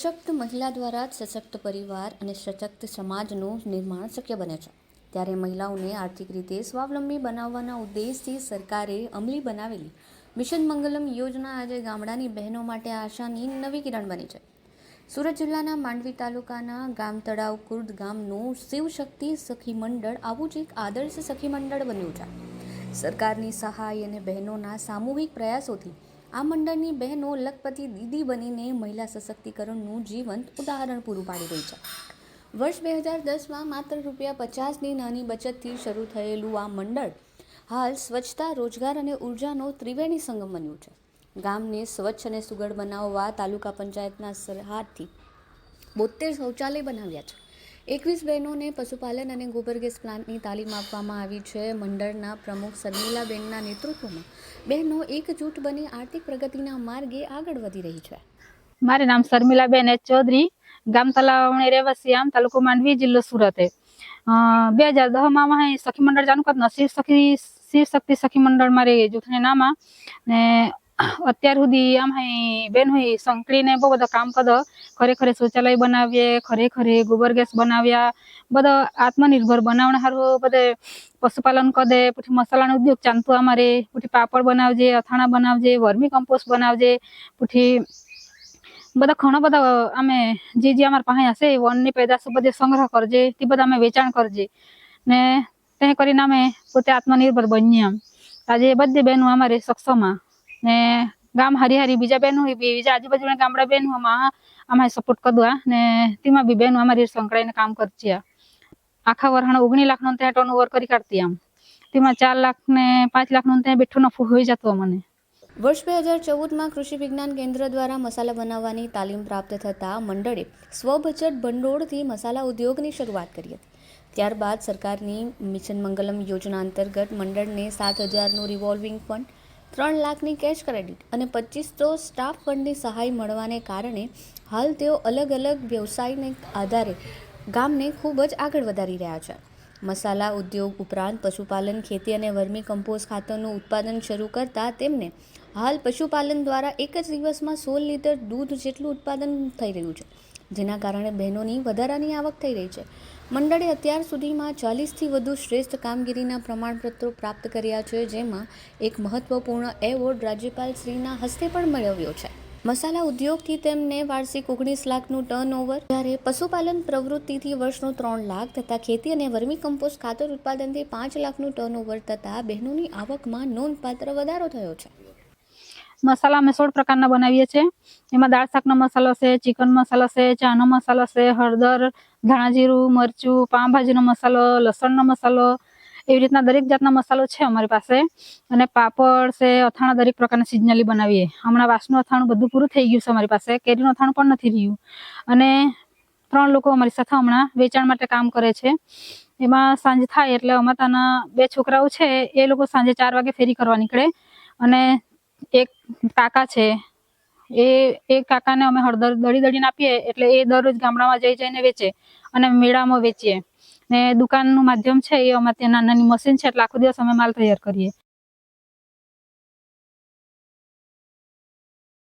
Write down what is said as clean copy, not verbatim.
સશક્ત મહિલા દ્વારા જ સશક્ત પરિવાર અને સશક્ત સમાજનું નિર્માણ શક્ય બને છે. ત્યારે મહિલાઓને આર્થિક રીતે સ્વાવલંબી બનાવવાના ઉદ્દેશથી સરકારે અમલી બનાવેલી મિશન મંગલમ યોજના આજે ગામડાની બહેનો માટે આશાની નવી કિરણ બની છે. સુરત જિલ્લાના માંડવી તાલુકાના ગામ તળાવ ખુર્દ ગામનું શિવશક્તિ સખી મંડળ આવું જ એક આદર્શ સખી મંડળ બન્યું છે. સરકારની સહાય અને બહેનોના સામૂહિક પ્રયાસોથી આ મંડળની બહેનો લખપતિ દીદી બનીને મહિલા સશક્તિકરણનું જીવંત ઉદાહરણ પૂરું પાડી રહી છે. વર્ષ 2010માં માત્ર ₹50ની નાની બચતથી શરૂ થયેલું આ મંડળ હાલ સ્વચ્છતા, રોજગાર અને ઉર્જાનો ત્રિવેણી સંગમ બન્યું છે. ગામને સ્વચ્છ અને સુઘડ બનાવવા તાલુકા પંચાયતના સરહારથી 72 શૌચાલય બનાવ્યા છે. 21 બહેનોને પશુપાલન અને ગોબર ગેસ પ્લાન્ટની તાલીમ આપવામાં આવી છે. મંડળના પ્રમુખ શર્મિલાબેનના નેતૃત્વમાં બહેનો એકજૂટ બની આર્થિક પ્રગતિના માર્ગે આગળ વધી રહી છે. મારું નામ શર્મિલાબેન એચ ચૌધરી, ગામ તલાવણી રહેવાસી, આમ તાલુકો માંડવી, જિલ્લો સુરત. 2010માં અમે સખી મંડળ ચાલુ કરતા શિવશક્તિ સખી મંડળ મારે જૂથને નામાં ને અત્યાર સુધી આમ બેન હોય સંકળીને બહુ બધા કામ કરતો. ખરેખર શૌચાલય બનાવીએ, ખરેખર ગોબર ગેસ બનાવ્યા, બધા આત્મનિર્ભર બનાવવા સારું બધે પશુપાલન કરે, પછી મસાલાનો ઉદ્યોગ ચાલતો અમારે, પછી પાપડ બનાવજે, અથાણા બનાવજે, વર્મી કમ્પોસ્ટ બનાવજે, પછી બધા ઘણા બધા અમે જે અમારા પાસે હશે વનની પેદાશો બધે સંગ્રહ કરજે, તે બધા અમે વેચાણ કરજે ને તે કરીને અમે પોતે આત્મનિર્ભર બનીએ. આજે બધી બહેનો અમારે સક્ષમમાં ને ગામ હરિહરી બીજા બહેનો બીજા આજુબાજુના ગામડા બહેનોમાં અમારે સપોર્ટ કરવા ને તેમાં બી બહેનો અમારી સંકળાઈને કામ કરશે. આખા વર્ષનો 19 લાખનો ત્યાં ટર્નઓવર કરી કાઢતી. આમ તેમાં 4 લાખ ને 5 લાખનો ત્યાં બેઠો નફો હોઈ જતો અમને. વર્ષ 2014માં કૃષિ વિજ્ઞાન કેન્દ્ર દ્વારા મસાલા બનાવવાની તાલીમ પ્રાપ્ત થતાં મંડળે સ્વબચત ભંડોળથી મસાલા ઉદ્યોગની શરૂઆત કરી હતી. ત્યારબાદ સરકારની મિશન મંગલમ યોજના અંતર્ગત મંડળને 7,000નું રિવોલ્વિંગ ફંડ, 3 લાખની કેશ ક્રેડિટ અને 2500 સ્ટાફ ફંડની સહાય મળવાને કારણે હાલ તેઓ અલગ અલગ વ્યવસાયને આધારે ગામને ખૂબ જ આગળ વધારી રહ્યા છે. મસાલા ઉદ્યોગ ઉપરાંત પશુપાલન, ખેતી અને વર્મી કમ્પોસ્ટ ખાતરનું ઉત્પાદન શરૂ કરતા તેમને હાલ પશુપાલન દ્વારા એક જ દિવસમાં 16 લીટર દૂધ જેટલું ઉત્પાદન થઈ રહ્યું છે, જેના કારણે બહેનોની વધારાની આવક થઈ રહી છે. મંડળે અત્યાર સુધીમાં 40થી વધુ શ્રેષ્ઠ કામગીરીના પ્રમાણપત્રો પ્રાપ્ત કર્યા છે, જેમાં એક મહત્વપૂર્ણ એવોર્ડ રાજ્યપાલશ્રીના હસ્તે પણ મેળવ્યો છે. મસાલા ઉદ્યોગથી તેમને વાર્ષિક 19 લાખનું ટર્નઓવર, જ્યારે પશુપાલન પ્રવૃત્તિથી વર્ષનો 3 લાખ તથા ખેતી અને વર્મી કમ્પોસ્ટ ખાતર ઉત્પાદનથી 5 લાખનું ટર્નઓવર થતાં બહેનોની આવકમાં નોંધપાત્ર વધારો થયો છે. મસાલા અમે 16 પ્રકારના બનાવીએ છીએ. એમાં દાળ શાકનો મસાલો છે, ચિકન મસાલો છે, ચાનો મસાલો છે, હળદર, ધાણા જીરું, મરચું, પાઉંભાજીનો મસાલો, લસણનો મસાલો, એવી રીતના દરેક જાતના મસાલો છે અમારી પાસે. અને પાપડ છે, અથાણા દરેક પ્રકારના સિઝનલી બનાવીએ. હમણાં વાસનું અથાણું બધું પૂરું થઈ ગયું છે અમારી પાસે, કેરીનું અથાણું પણ નથી રહ્યું. અને 3 લોકો અમારી સાથે હમણાં વેચાણ માટે કામ કરે છે. એમાં સાંજ થાય એટલે અમારા ત્યાંના 2 છોકરાઓ છે, એ લોકો સાંજે 4 વાગે ફેરી કરવા નીકળે. અને એક કાકા છે, એ કાકાને અમે હળદર દળીને આપીએ એટલે એ દરરોજ ગામડામાં જઈને વેચે અને મેળામાં વેચીએ. ને દુકાનનું માધ્યમ છે એ અમારે ત્યાં નાની મશીન છે એટલે આખો દિવસ અમે માલ તૈયાર કરીએ.